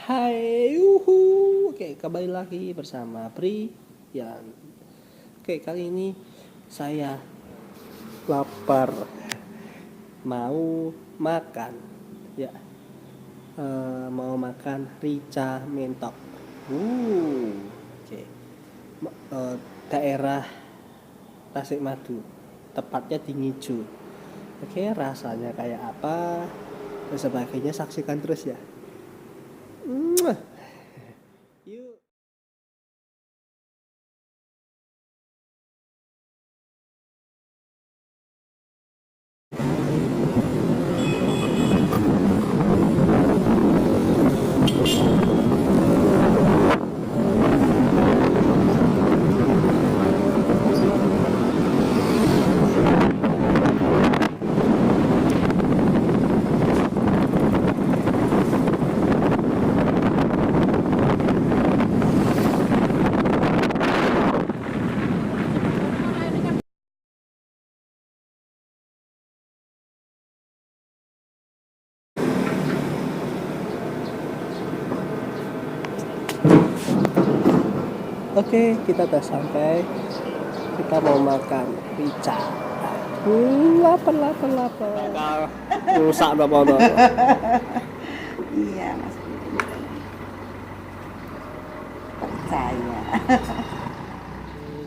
Hai, Oke, kembali lagi bersama Brian. Oke, kali ini saya lapar, mau makan. Ya, mau makan rica mentok. Oke. Daerah Tasikmadu, tepatnya di Ngijo. Oke, rasanya kayak apa dan sebagainya, saksikan terus ya. Yuk. Oke, kita udah sampai. Kita mau makan rica. Lapar. Rusak apa? Iya, Mas. Percaya.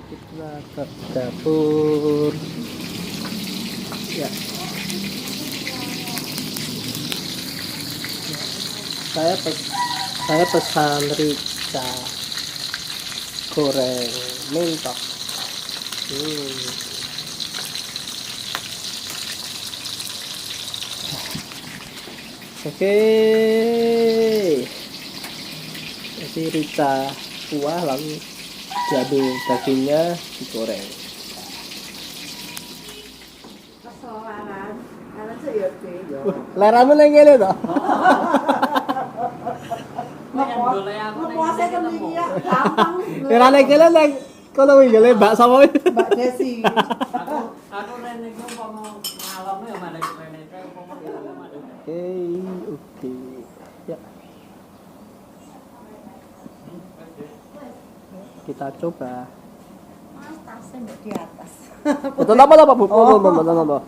Kita ke dapur. Ya. Saya pesan rica goreng mentok. Oke. Jadi rica kuah lalu diambil dagingnya digoreng. Kesalahan. Karena saya beda. Leramu nang ngene to. Ngepuasnya kan ini ya gampang. Ora nang kene nang kono winggile Mbak sapa? Mbak Desi. Aku rene iki umpama ngalome ya mandek rene kae umpama mandek. Oke. Ya. Kita coba. Mas tasnya di atas. Itu apa Bu? Apa?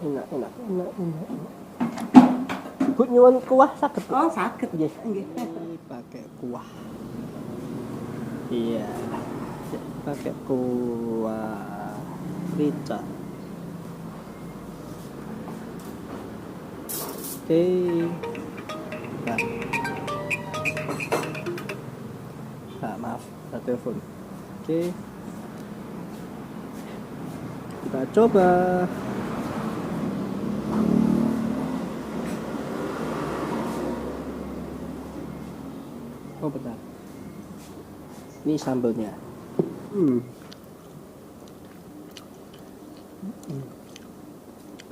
Enak. Bu nyuwun kuah saged. Oh, sakit. Nggih. Nggih. Pakai kuah. Iya. Pakai kuah rica. Oke. Maaf, ada telepon. Oke. Kita coba. Oh benar. Ini sambelnya.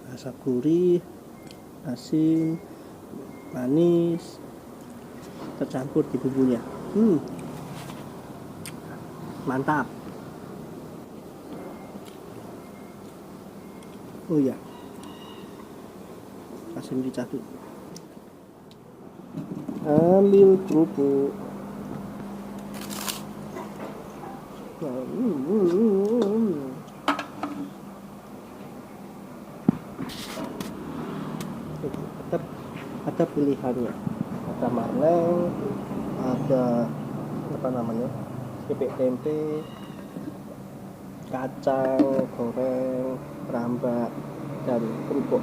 Rasa gurih, asin, manis, tercampur di bumbunya. Mantap. Oh iya. Kasih rica dulu. Ambil kerupuk. Ada pilihannya. Ada marleng, ada apa namanya? Keripik tempe, kacang goreng, rambak, dan kerupuk.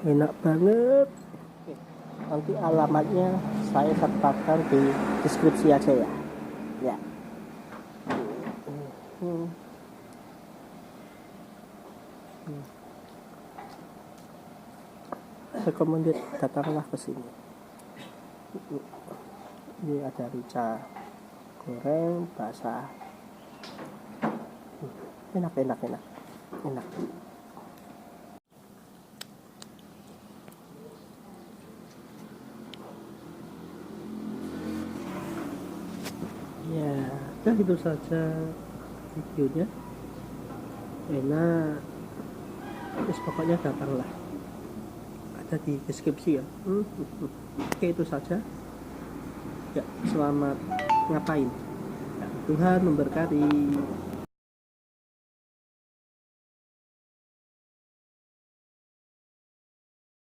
Enak banget. Nanti alamatnya saya sertakan di deskripsi aja ya. Ya. Recommended, datanglah ke sini. Ini ada rica goreng basah. Enak. Ya, udah itu saja videonya. Enak. Terus pokoknya datanglah. Ada di deskripsi ya. Oke, itu saja. Ya, selamat ngapain. Ya, Tuhan memberkati.